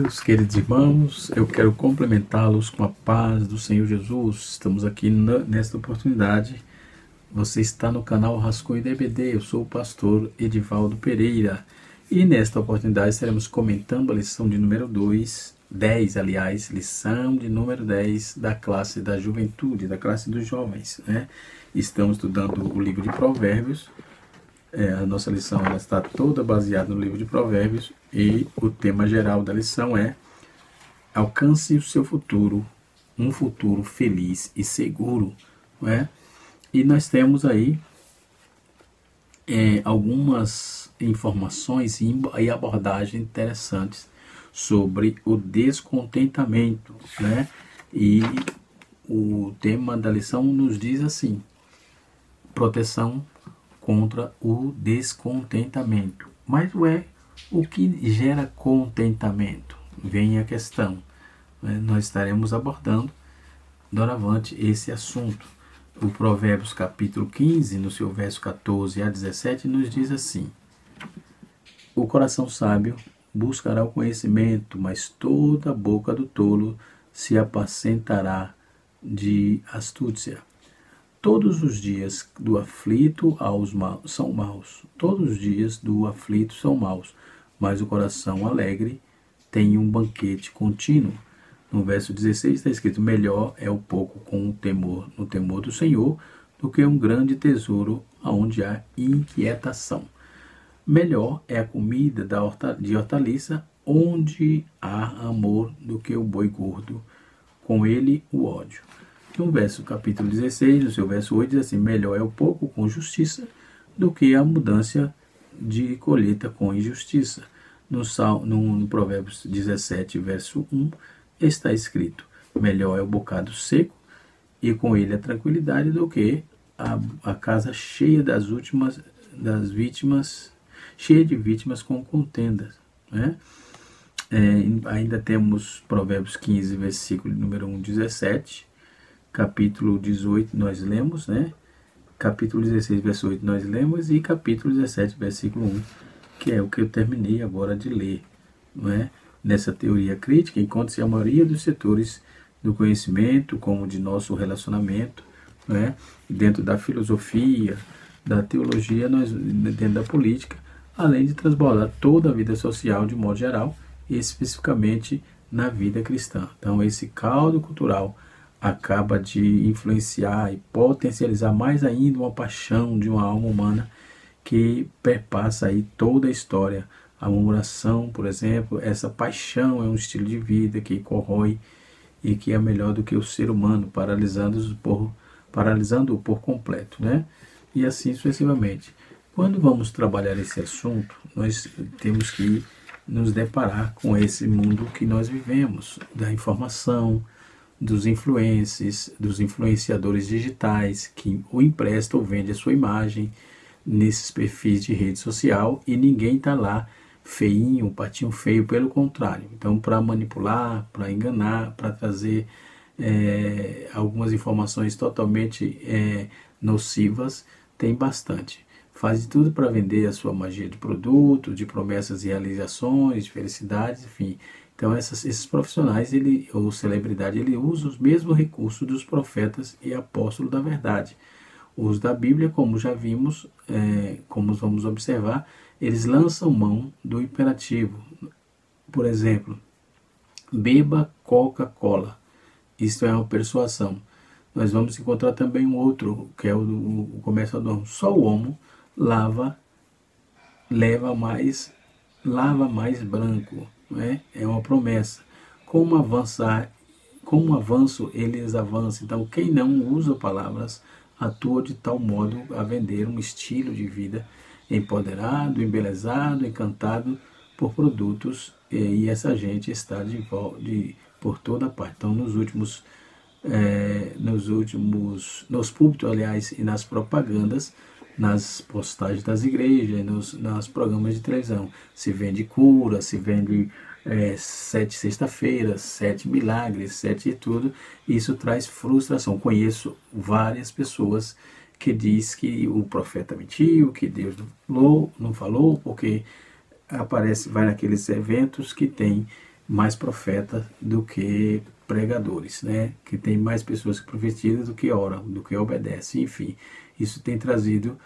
Meus queridos irmãos, eu quero complementá-los com a paz do Senhor Jesus. Estamos aqui nesta oportunidade. Você está no canal Rascunho DBD. Eu sou o pastor Edivaldo Pereira. E nesta oportunidade estaremos comentando a lição de número 10, aliás, lição de número 10 da classe da juventude, da classe dos jovens, né? Estamos estudando o livro de Provérbios. A nossa lição ela está toda baseada no livro de Provérbios e o tema geral da lição é: alcance o seu futuro, um futuro feliz e seguro, não é? E nós temos aí algumas informações e abordagens interessantes sobre o descontentamento, né? E o tema da lição nos diz assim: proteção contra o descontentamento. Mas o que gera contentamento? Vem a questão, né? Nós estaremos abordando doravante esse assunto. O Provérbios capítulo 15, no seu verso 14 a 17, nos diz assim: o coração sábio buscará o conhecimento, mas toda a boca do tolo se apacentará de astúcia. Todos os dias do aflito são maus. Todos os dias do aflito são maus, mas o coração alegre tem um banquete contínuo. No verso 16 está escrito: melhor é o pouco com o temor, no temor do Senhor, do que um grande tesouro onde há inquietação. Melhor é a comida de hortaliça onde há amor, do que o boi gordo, com ele o ódio. No verso capítulo 16, no seu verso 8, diz assim: melhor é o pouco com justiça do que a mudança de colheita com injustiça. No Provérbios 17, verso 1, está escrito: melhor é o bocado seco e com ele a tranquilidade do que a casa cheia cheia de vítimas com contendas, né? Ainda temos Provérbios 15, versículo número 1, 17. Capítulo 18 nós lemos, né? Capítulo 16, verso 8 nós lemos, e capítulo 17, versículo 1, que é o que eu terminei agora de ler, não é? Nessa teoria crítica encontra-se a maioria dos setores do conhecimento, como de nosso relacionamento, não é? Dentro da filosofia, da teologia, dentro da política, além de transbordar toda a vida social de modo geral, e especificamente na vida cristã. Então esse caldo cultural acaba de influenciar e potencializar mais ainda uma paixão de uma alma humana que perpassa aí toda a história. A murmuração, por exemplo, essa paixão é um estilo de vida que corrói e que é melhor do que o ser humano, paralisando-o por completo, né? E assim sucessivamente. Quando vamos trabalhar esse assunto, nós temos que nos deparar com esse mundo que nós vivemos, da informação, dos influencers, dos influenciadores digitais que o emprestam ou vende a sua imagem nesses perfis de rede social, e ninguém está lá feinho, patinho feio, pelo contrário. Então, para manipular, para enganar, para trazer algumas informações totalmente nocivas, tem bastante. Faz de tudo para vender a sua magia de produto, de promessas e realizações, de felicidades, enfim. Então esses profissionais ou celebridade, ele usa os mesmos recursos dos profetas e apóstolos da verdade. Os da Bíblia, como já vimos, como vamos observar, eles lançam mão do imperativo. Por exemplo, beba Coca-Cola. Isto é uma persuasão. Nós vamos encontrar também um outro, que é o comerciador. Só o homo lava mais branco. É uma promessa. Com um avanço, eles avançam. Então, quem não usa palavras atua de tal modo a vender um estilo de vida empoderado, embelezado, encantado por produtos, e essa gente está por toda parte. Então, nos púlpitos, aliás, e nas propagandas, nas postagens das igrejas, nos programas de televisão, se vende cura, se vende 7 sexta-feiras, 7 milagres, 7 de tudo. Isso traz frustração. Conheço várias pessoas que diz que o profeta mentiu, que Deus não falou, porque vai naqueles eventos que tem mais profetas do que pregadores, né? Que tem mais pessoas que profetizam do que oram, do que obedecem, enfim. Isso tem trazido,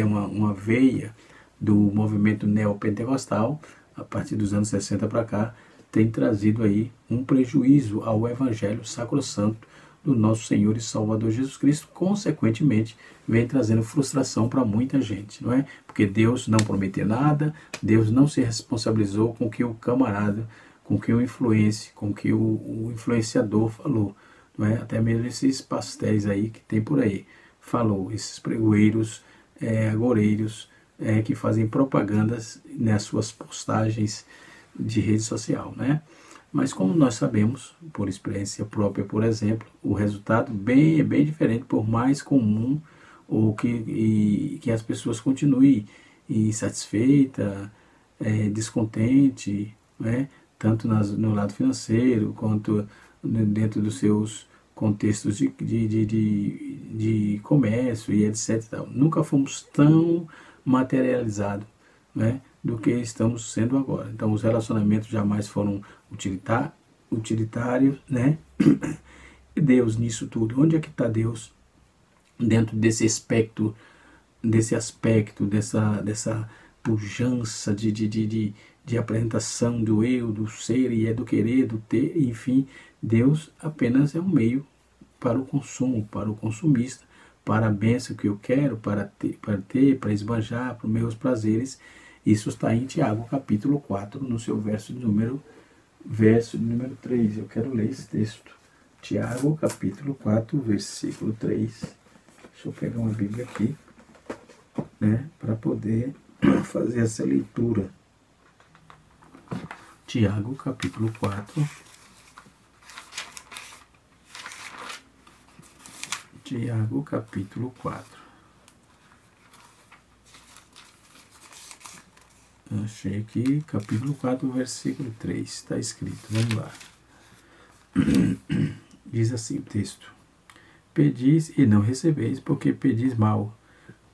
uma veia do movimento neopentecostal, a partir dos anos 60 para cá, tem trazido aí um prejuízo ao evangelho sacrossanto do nosso Senhor e Salvador Jesus Cristo, consequentemente, vem trazendo frustração para muita gente, não é? Porque Deus não prometeu nada, Deus não se responsabilizou com o que o camarada, com o que o influencie, com o que o influenciador falou, não é? Até mesmo esses pastéis aí que tem por aí, falou, esses pregoeiros, agoreiros, que fazem propagandas nas suas postagens de rede social, né? Mas como nós sabemos, por experiência própria, por exemplo, o resultado é bem diferente, por mais comum ou que as pessoas continuem insatisfeitas, descontente, né? Tanto no lado financeiro quanto dentro dos seus contextos de comércio e etc. Nunca fomos tão materializados, né, do que estamos sendo agora. Então, os relacionamentos jamais foram utilitários, né? E Deus nisso tudo. Onde é que está Deus dentro desse aspecto, dessa pujança de apresentação do eu, do ser e do querer, do ter, enfim, Deus apenas é um meio para o consumo, para o consumista, para a bênção que eu quero, para ter, para esbanjar, para os meus prazeres. Isso está em Tiago, capítulo 4, no seu verso número 3. Eu quero ler esse texto. Tiago, capítulo 4, versículo 3. Deixa eu pegar uma Bíblia aqui, né, para poder fazer essa leitura. Tiago, capítulo 4. Tiago, capítulo 4. Achei aqui, capítulo 4, versículo 3, está escrito, vamos lá. Diz assim o texto: pedis e não recebeis, porque pedis mal,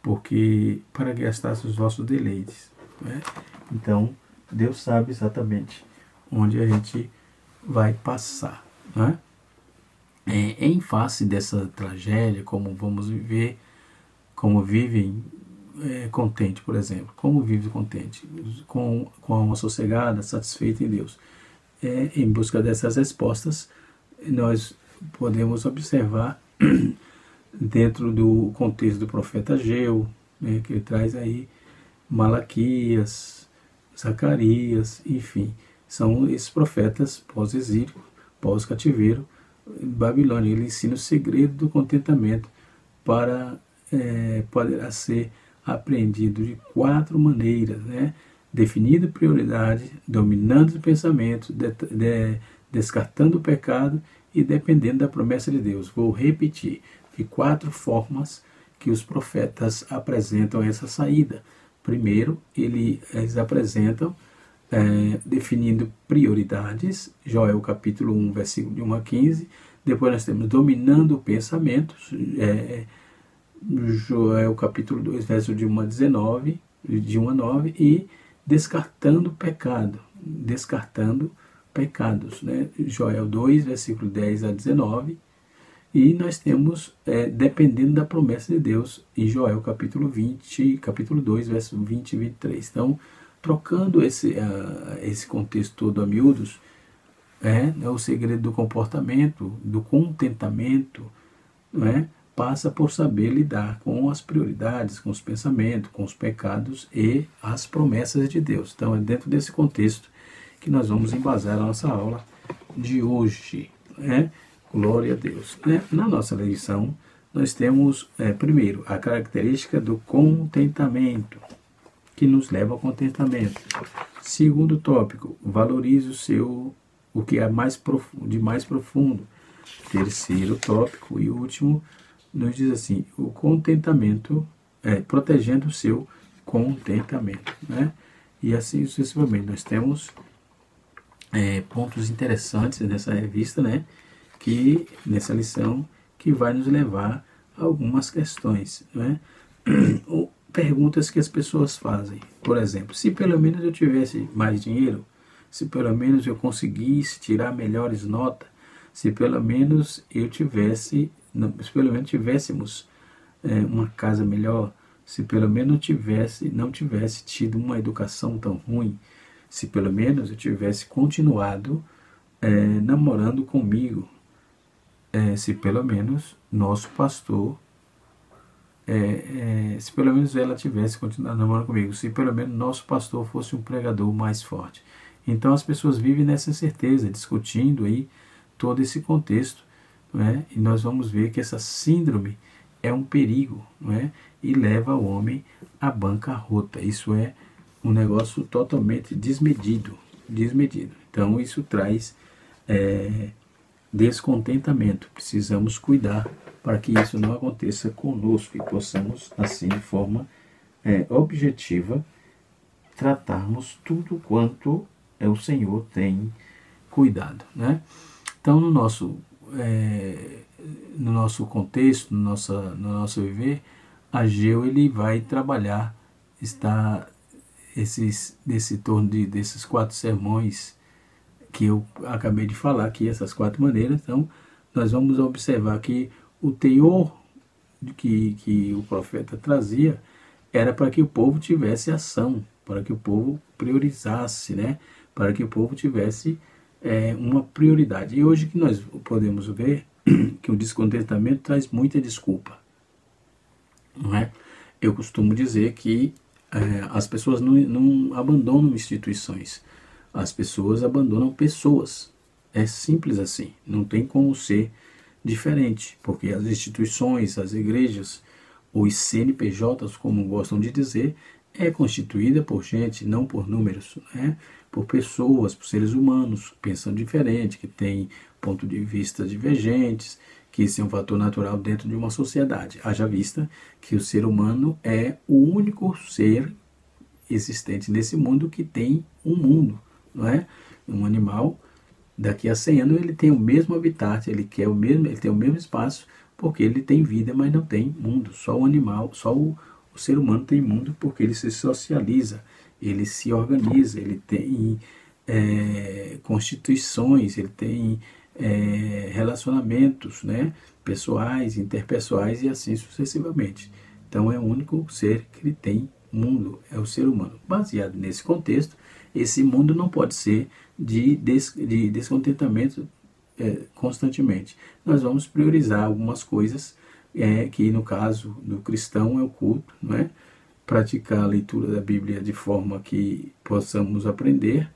porque para gastar os vossos deleites. Né? Então, Deus sabe exatamente onde a gente vai passar. Né? Em face dessa tragédia, como vamos viver, como vivem contente, por exemplo. Como vive contente? Com a alma sossegada, satisfeita em Deus. Em busca dessas respostas, nós podemos observar dentro do contexto do profeta Ageu, né, que ele traz aí Malaquias, Zacarias, enfim, são esses profetas pós-exílio, pós-cativeiro, Babilônia. Ele ensina o segredo do contentamento para poderá ser apreendido de 4 maneiras, né? Definindo prioridade, dominando os pensamentos, descartando o pecado e dependendo da promessa de Deus. Vou repetir, de 4 formas que os profetas apresentam essa saída. Primeiro, eles apresentam definindo prioridades, Joel capítulo 1, versículo de 1 a 15. Depois nós temos dominando pensamentos, Joel capítulo 2, verso de 1 a 19, de 1 a 9, e descartando pecados, né? Joel 2, versículo 10 a 19, e nós temos dependendo da promessa de Deus, em Joel capítulo 2, verso 20 e 23. Então, trocando esse contexto todo a miúdos, o segredo do comportamento, do contentamento, passa por saber lidar com as prioridades, com os pensamentos, com os pecados e as promessas de Deus. Então é dentro desse contexto que nós vamos embasar a nossa aula de hoje. Glória a Deus. Na nossa lição, nós temos, primeiro, a característica do contentamento, que nos leva ao contentamento. Segundo tópico, valorize o que é de mais profundo. Terceiro tópico e último, nos diz assim, o contentamento, protegendo o seu contentamento. E assim sucessivamente. Nós temos pontos interessantes nessa revista, nessa lição, que vai nos levar a algumas questões. perguntas que as pessoas fazem. Por exemplo, se pelo menos eu tivesse mais dinheiro, se pelo menos eu conseguisse tirar melhores notas, se pelo menos eu tivesse, se pelo menos tivéssemos uma casa melhor, se pelo menos não tivesse tido uma educação tão ruim, se pelo menos eu tivesse continuado namorando comigo, se pelo menos nosso pastor, se pelo menos ela tivesse continuado namorando comigo, se pelo menos nosso pastor fosse um pregador mais forte. Então as pessoas vivem nessa incerteza, discutindo aí todo esse contexto, não é? E nós vamos ver que essa síndrome é um perigo, não é? E leva o homem à bancarrota. Isso é um negócio totalmente desmedido. Então isso traz descontentamento. Precisamos cuidar para que isso não aconteça conosco e possamos, assim, de forma objetiva, tratarmos tudo quanto o Senhor tem cuidado, né? Então, no nosso contexto, no nosso viver, Ageu ele vai trabalhar, nesse torno desses 4 sermões que eu acabei de falar aqui, essas 4 maneiras. Então, nós vamos observar que o teor que o profeta trazia era para que o povo tivesse ação, para que o povo priorizasse, né? Para que o povo tivesse uma prioridade. E hoje que nós podemos ver que o descontentamento traz muita desculpa, não é? Eu costumo dizer que as pessoas não abandonam instituições, as pessoas abandonam pessoas. É simples assim, não tem como ser diferente, porque as instituições, as igrejas, os CNPJs, como gostam de dizer, é constituída por gente, não por números, né? Por pessoas, por seres humanos que pensam diferente, que têm pontos de vista divergentes, que isso é um fator natural dentro de uma sociedade. Haja vista que o ser humano é o único ser existente nesse mundo que tem um mundo, não é? Um animal, daqui a 100 anos, ele tem o mesmo habitat, ele tem o mesmo espaço, porque ele tem vida, mas não tem mundo. Só o animal, só o ser humano tem mundo porque ele se socializa, ele se organiza, ele tem constituições, ele tem relacionamentos, né, pessoais, interpessoais e assim sucessivamente. Então é o único ser que ele tem mundo, é o ser humano. Baseado nesse contexto, esse mundo não pode ser de descontentamento constantemente. Nós vamos priorizar algumas coisas que no caso do cristão é o culto, não é? Praticar a leitura da Bíblia de forma que possamos aprender,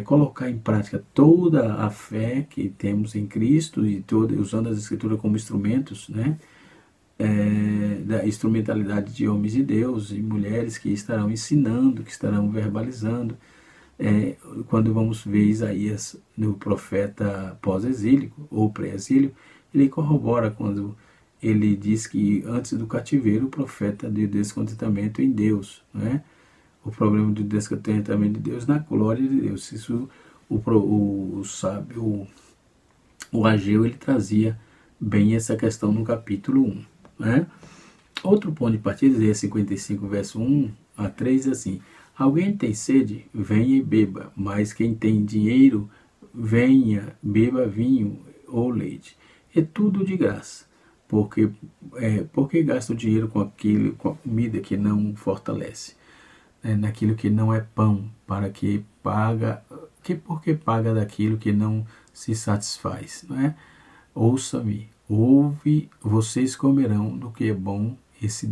colocar em prática toda a fé que temos em Cristo e usando as Escrituras como instrumentos, né? Da instrumentalidade de homens de Deus e mulheres que estarão ensinando, que estarão verbalizando. Quando vamos ver Isaías no profeta pós-exílio ou pré-exílio, ele corrobora quando ele diz que antes do cativeiro o profeta de descontentamento em Deus, né? O problema do descontentamento de Deus na glória de Deus. Isso o Ageu ele trazia bem essa questão no capítulo 1, né? Outro ponto de partida, Isaías 55, verso 1 a 3, é assim: alguém tem sede, venha e beba, mas quem tem dinheiro, venha, beba vinho ou leite. É tudo de graça. Porque gasta o dinheiro com a comida que não fortalece, naquilo que não é pão, porque paga daquilo que não se satisfaz, não é? Ouça-me, vocês comerão do que é bom e se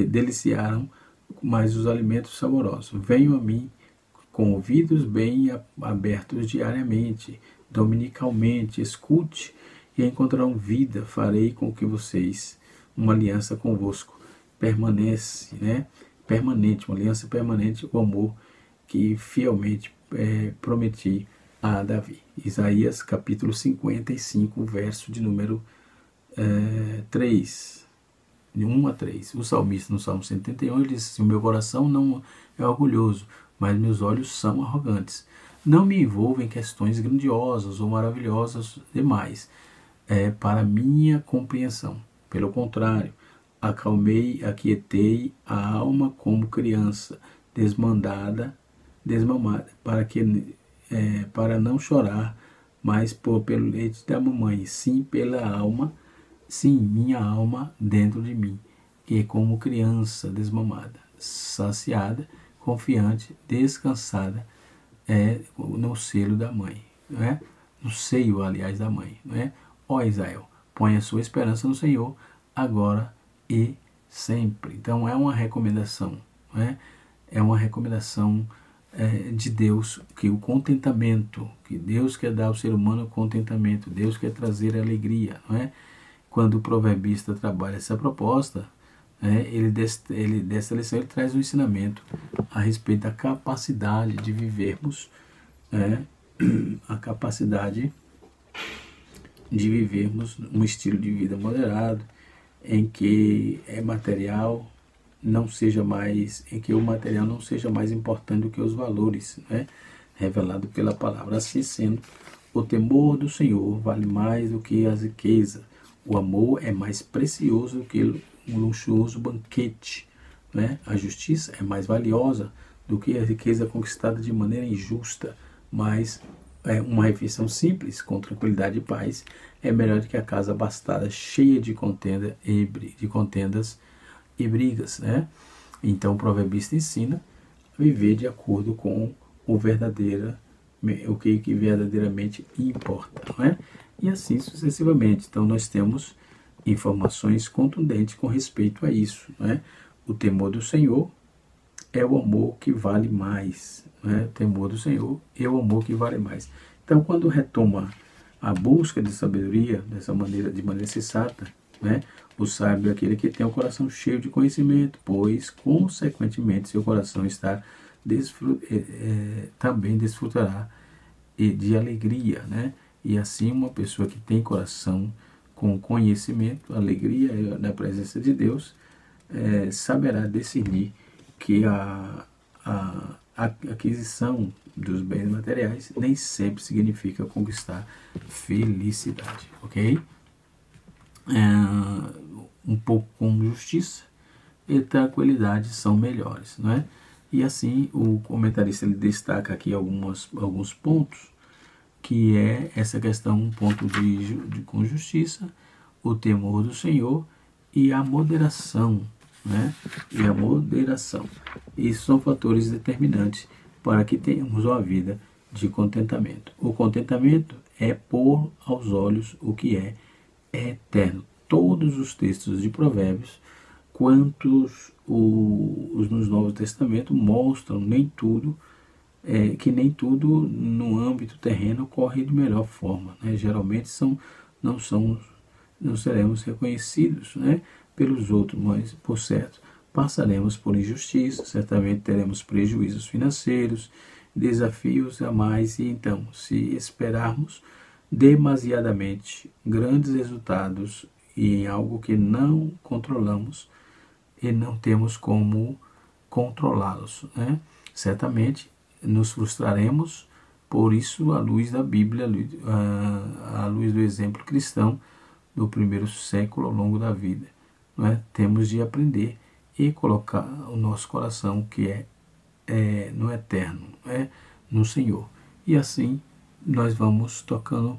deliciaram mais os alimentos saborosos. Venham a mim com ouvidos bem abertos diariamente, dominicalmente, escute e encontrarão vida. Farei com que vocês uma aliança convosco permanece, né? Permanente, uma aliança permanente, o amor que fielmente prometi a Davi. Isaías capítulo 55, verso de número 3, de 1 a 3. O salmista no Salmo 131 ele diz assim: o meu coração não é orgulhoso, mas meus olhos são arrogantes. Não me envolvo em questões grandiosas ou maravilhosas demais para minha compreensão. Pelo contrário, acalmei, aquietei a alma como criança desmamada, para não chorar mais pelo leite da mamãe, sim pela alma, sim, minha alma dentro de mim, que é como criança desmamada, saciada, confiante, descansada, no selo da mãe, não é? No seio, aliás, da mãe, não é? Ó Israel, põe a sua esperança no Senhor, agora e sempre. Então é uma recomendação, não é? É uma recomendação de Deus, que o contentamento, que Deus quer dar ao ser humano contentamento, Deus quer trazer alegria, não é? Quando o proverbista trabalha essa proposta, dessa lição ele traz um ensinamento a respeito da capacidade de vivermos, a capacidade de vivermos um estilo de vida moderado, em que em que o material não seja mais importante do que os valores, revelado pela palavra. Assim sendo, o temor do Senhor vale mais do que as riquezas. O amor é mais precioso do que um luxuoso banquete, A justiça é mais valiosa do que a riqueza conquistada de maneira injusta, mas uma refeição simples, com tranquilidade e paz, é melhor do que a casa abastada, cheia de contendas e brigas, Então o proverbista ensina a viver de acordo com o que verdadeiramente importa, E assim sucessivamente. Então nós temos informações contundentes com respeito a isso, O temor do Senhor é o amor que vale mais, O temor do Senhor é o amor que vale mais. Então quando retoma a busca de sabedoria de maneira sensata, o sábio é aquele que tem o coração cheio de conhecimento, pois consequentemente seu coração também desfrutará de alegria, E assim uma pessoa que tem coração com conhecimento, alegria na presença de Deus, saberá discernir que a aquisição dos bens materiais nem sempre significa conquistar felicidade, ok? Um pouco com justiça e tranquilidade são melhores, E assim o comentarista ele destaca aqui alguns pontos, que é essa questão, um ponto com justiça, o temor do Senhor e a moderação, E a moderação. Isso são fatores determinantes para que tenhamos uma vida de contentamento. O contentamento é pôr aos olhos o que é eterno. Todos os textos de Provérbios, quantos os nos Novos Testamentos, mostram que nem tudo no âmbito terreno corre de melhor forma, Geralmente não seremos reconhecidos, pelos outros, mas por certo passaremos por injustiça, certamente teremos prejuízos financeiros, desafios a mais, e então, se esperarmos demasiadamente grandes resultados em algo que não controlamos e não temos como controlá-los, certamente nos frustraremos. Por isso, à luz da Bíblia, à luz do exemplo cristão do primeiro século ao longo da vida, temos de aprender e colocar o nosso coração, que é no eterno, no Senhor. E assim nós vamos tocando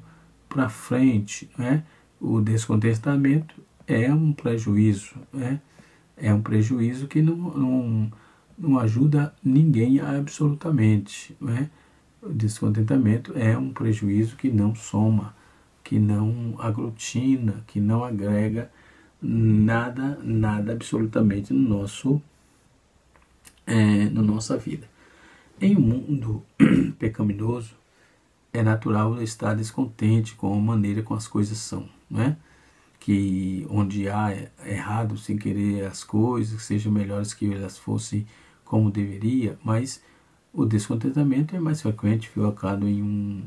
para frente, O descontentamento é um prejuízo, É um prejuízo que não ajuda ninguém absolutamente, O descontentamento é um prejuízo que não soma, que não aglutina, que não agrega nada absolutamente na nossa vida. Em um mundo pecaminoso, é natural estar descontente com a maneira como as coisas são, Que onde há errado sem querer as coisas sejam melhores que elas fossem como deveria, mas o descontentamento é mais frequente, focado em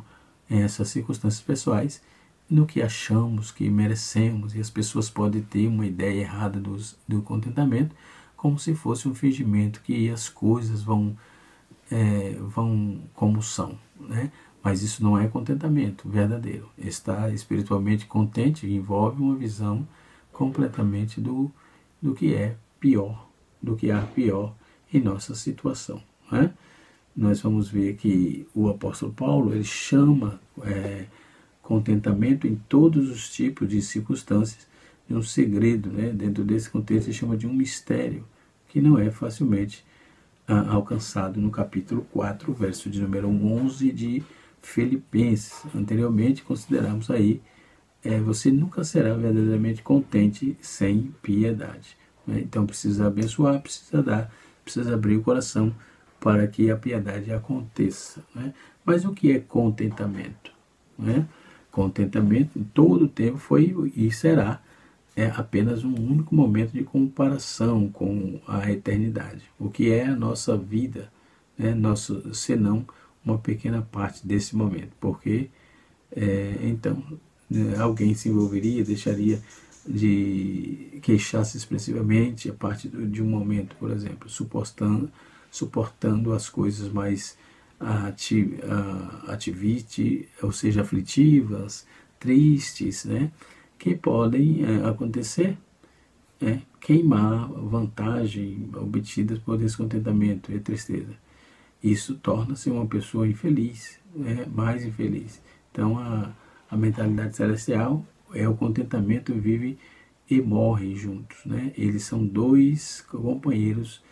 essas circunstâncias pessoais, no que achamos que merecemos, e as pessoas podem ter uma ideia errada do contentamento, como se fosse um fingimento que as coisas vão como são, Mas isso não é contentamento verdadeiro. Estar espiritualmente contente envolve uma visão completamente do do que é pior, do que há pior em nossa situação, né? Nós vamos ver que o apóstolo Paulo, ele chama contentamento em todos os tipos de circunstâncias de um segredo, né? Dentro desse contexto ele chama de um mistério que não é facilmente alcançado no capítulo 4, verso de número 11 de Filipenses. Anteriormente consideramos aí, você nunca será verdadeiramente contente sem piedade, né? Então precisa abençoar, precisa dar, precisa abrir o coração para que a piedade aconteça, né? Mas o que é contentamento, né? Contentamento em todo o tempo foi e será apenas um único momento de comparação com a eternidade. O que é a nossa vida, né? Nosso, senão uma pequena parte desse momento, porque então alguém se envolveria, deixaria de queixar-se expressivamente a partir de um momento, por exemplo, suportando as coisas mais ou seja, aflitivas, tristes, né? Que podem acontecer, queimar vantagem obtidas por descontentamento e tristeza. Isso torna-se uma pessoa infeliz, mais infeliz. Então a mentalidade celestial é o contentamento vive e morre juntos, né? Eles são dois companheiros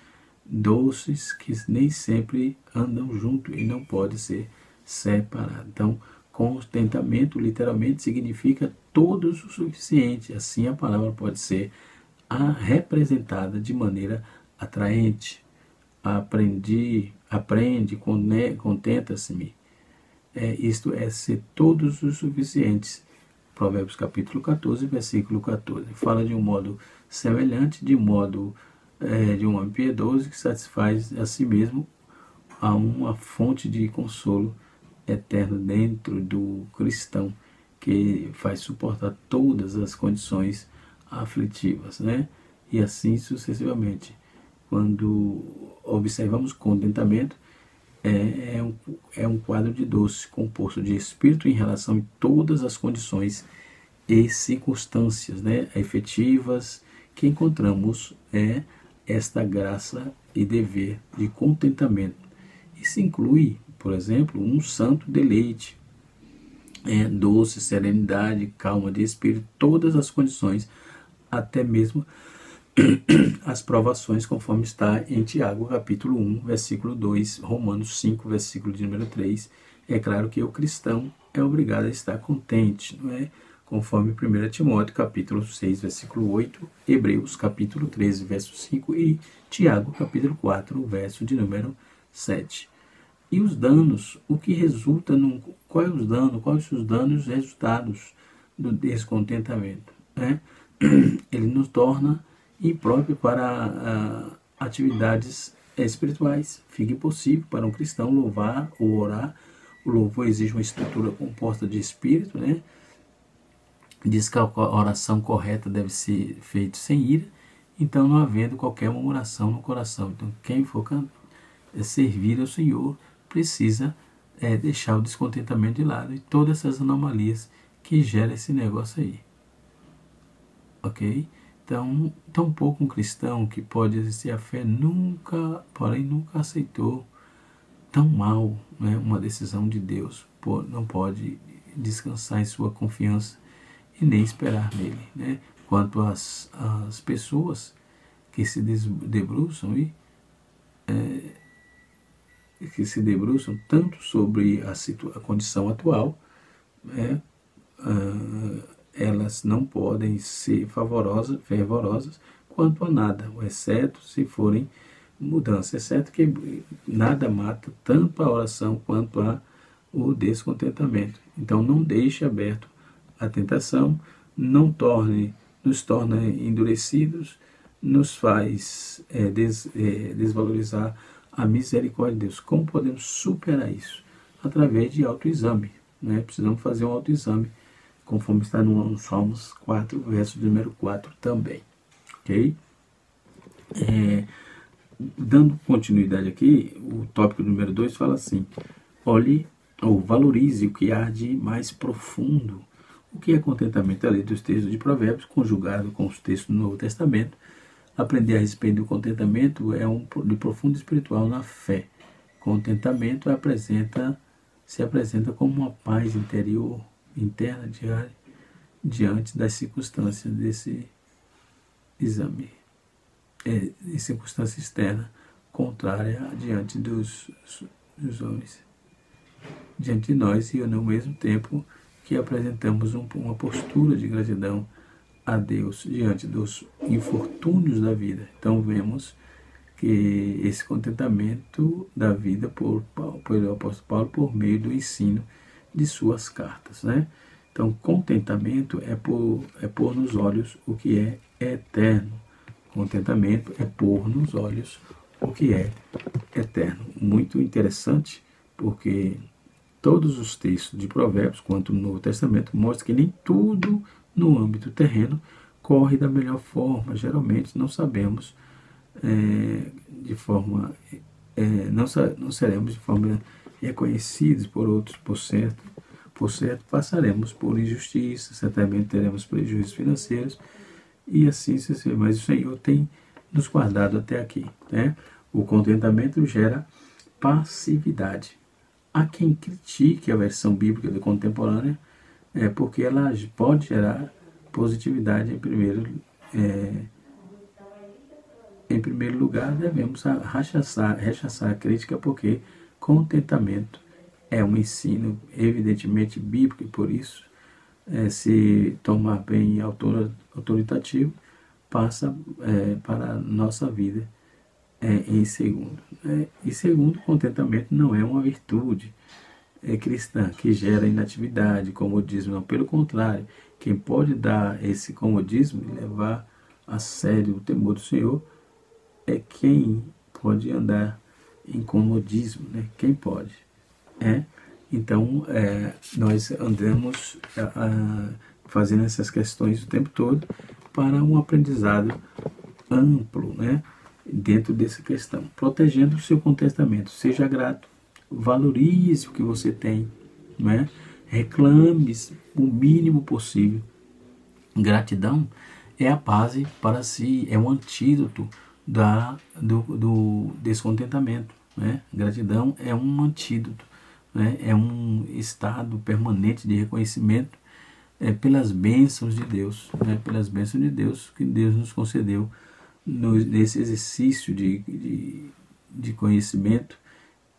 doces que nem sempre andam juntos e não pode ser separado. Então, contentamento literalmente significa todos o suficiente. Assim a palavra pode ser representada de maneira atraente. Aprende, contenta-se-me. Isto é ser todos os suficientes. Provérbios capítulo 14, versículo 14. Fala de um modo semelhante, de um homem piedoso que satisfaz a si mesmo a uma fonte de consolo eterno dentro do cristão, que faz suportar todas as condições aflitivas, né? E assim sucessivamente. Quando observamos contentamento, é um quadro de doce composto de espírito em relação a todas as condições e circunstâncias, né, efetivas que encontramos esta graça e dever de contentamento. Isso inclui, por exemplo, um santo deleite, doce, serenidade, calma de espírito, todas as condições, até mesmo as provações, conforme está em Tiago, capítulo 1, versículo 2, Romanos 5, versículo de número 3. É claro que o cristão é obrigado a estar contente, não é? Conforme 1 Timóteo, capítulo 6, versículo 8, Hebreus, capítulo 13, verso 5 e Tiago, capítulo 4, verso de número 7. E os danos, o que resulta, quais os danos resultados do descontentamento, né? Ele nos torna impróprio para atividades espirituais. Fica impossível para um cristão louvar ou orar. O louvor exige uma estrutura composta de espírito, né? Diz que a oração correta deve ser feita sem ira, então não havendo qualquer murmuração no coração. Então quem for servir ao Senhor precisa deixar o descontentamento de lado e todas essas anomalias que geram esse negócio aí. Ok? Então, tão pouco um cristão que pode exercer a fé porém nunca aceitou tão mal, né, uma decisão de Deus, não pode descansar em sua confiança e nem esperar nele, né? Quanto às pessoas que se debruçam tanto sobre a condição atual, elas não podem ser fervorosas quanto a nada, exceto se forem mudanças, exceto que nada mata tanto a oração quanto o descontentamento. Então não deixe aberto a tentação, nos torna endurecidos, nos faz desvalorizar a misericórdia de Deus. Como podemos superar isso? Através de autoexame, né? Precisamos fazer um autoexame, conforme está no Salmos 4, verso número 4 também. Ok? Dando continuidade aqui, o tópico número 2 fala assim: olhe ou valorize o que há de mais profundo. O que é contentamento? A lei dos textos de Provérbios, conjugado com os textos do Novo Testamento, aprender a respeito do contentamento é de profundo espiritual na fé. Contentamento se apresenta como uma paz interior, interna, diária, diante das circunstâncias desse exame, de circunstância externa, contrária diante dos homens, diante de nós, e ao mesmo tempo que apresentamos uma postura de gratidão a Deus diante dos infortúnios da vida. Então vemos que esse contentamento da vida pelo apóstolo Paulo por meio do ensino de suas cartas, né? Então, contentamento é pôr nos olhos o que é eterno. Contentamento é pôr nos olhos o que é eterno. Muito interessante, porque todos os textos de Provérbios, quanto no Novo Testamento, mostram que nem tudo no âmbito terreno corre da melhor forma. Geralmente não sabemos não seremos de forma reconhecidos por outros, por certo, passaremos por injustiça, certamente teremos prejuízos financeiros e assim sucessivamente. Mas o Senhor tem nos guardado até aqui, né? O contentamento gera passividade. Há quem critique a versão bíblica da contemporânea, porque ela pode gerar positividade em primeiro lugar. Devemos rechaçar a crítica, porque contentamento é um ensino evidentemente bíblico e por isso, se tomar bem autoritativo, passa para a nossa vida em segundo. E segundo, contentamento não é uma virtude cristã que gera inatividade, comodismo, não. Pelo contrário, quem pode dar esse comodismo e levar a sério o temor do Senhor é quem pode andar em comodismo, né? Quem pode. Então, nós andamos fazendo essas questões o tempo todo para um aprendizado amplo, né? Dentro dessa questão, protegendo o seu contentamento. Seja grato, valorize o que você tem, né? Reclame o mínimo possível. Gratidão é a base para si, é um antídoto do descontentamento, né? Gratidão é um antídoto, né? É um estado permanente de reconhecimento pelas bênçãos de Deus, né? Pelas bênçãos de Deus que Deus nos concedeu nesse exercício de conhecimento,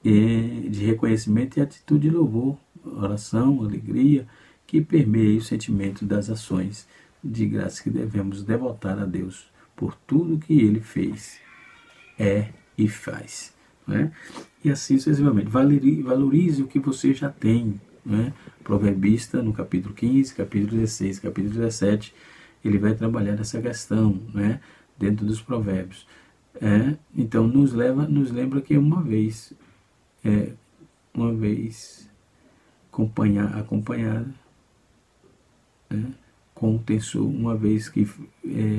de reconhecimento e atitude de louvor, oração, alegria, que permeia o sentimento das ações de graça que devemos devotar a Deus por tudo que Ele fez, e faz, né? E assim sucessivamente. Valorize o que você já tem, né? Proverbista, no capítulo 15, capítulo 16, capítulo 17, ele vai trabalhar essa questão, né? Dentro dos provérbios. Então nos lembra que uma vez acompanhada, com o temor, uma vez que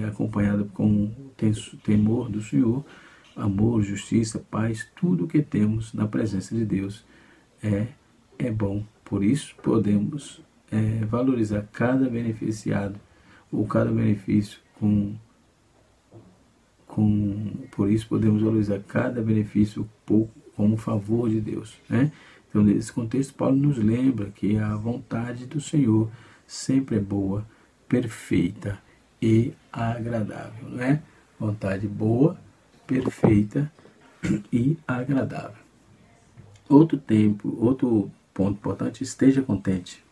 acompanhada com o temor do Senhor, amor, justiça, paz, tudo o que temos na presença de Deus é bom. Por isso podemos valorizar cada beneficiado ou cada benefício por isso podemos valorizar cada benefício como favor de Deus, né? Então, nesse contexto, Paulo nos lembra que a vontade do Senhor sempre é boa, perfeita e agradável, né? Vontade boa, perfeita e agradável. Outro ponto importante: esteja contente.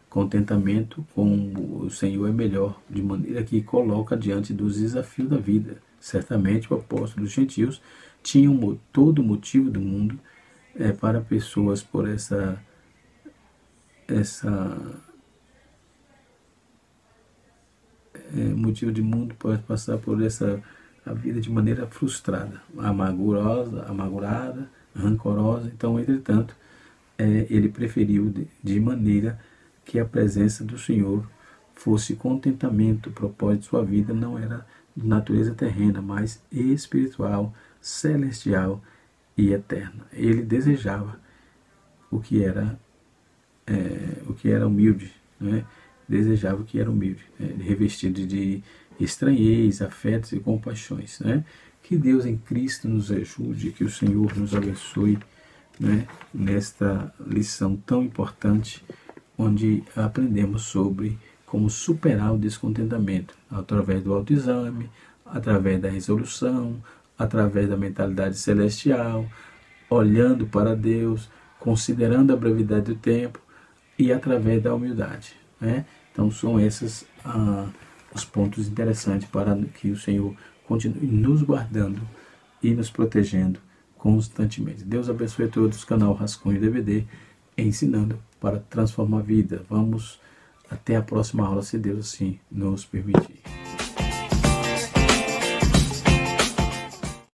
Contentamento com o Senhor é melhor, de maneira que coloca diante dos desafios da vida. Certamente o apóstolo dos gentios tinha todo o motivo do mundo para pessoas por motivo de mundo para passar por a vida de maneira frustrada, amargurada, rancorosa. Então, entretanto, ele preferiu de maneira que a presença do Senhor fosse contentamento. O propósito de sua vida não era de natureza terrena, mas espiritual, celestial e eterna. Ele desejava o que era humilde, né? desejável que era humilde, né? Revestido de estranheza, afetos e compaixões, né? Que Deus em Cristo nos ajude, que o Senhor nos abençoe, né? Nesta lição tão importante, onde aprendemos sobre como superar o descontentamento, através do autoexame, através da resolução, através da mentalidade celestial, olhando para Deus, considerando a brevidade do tempo e através da humildade, né? Então são esses os pontos interessantes para que o Senhor continue nos guardando e nos protegendo constantemente. Deus abençoe a todos. Canal Rascunho DVD, ensinando para transformar a vida. Vamos até a próxima aula, se Deus assim nos permitir.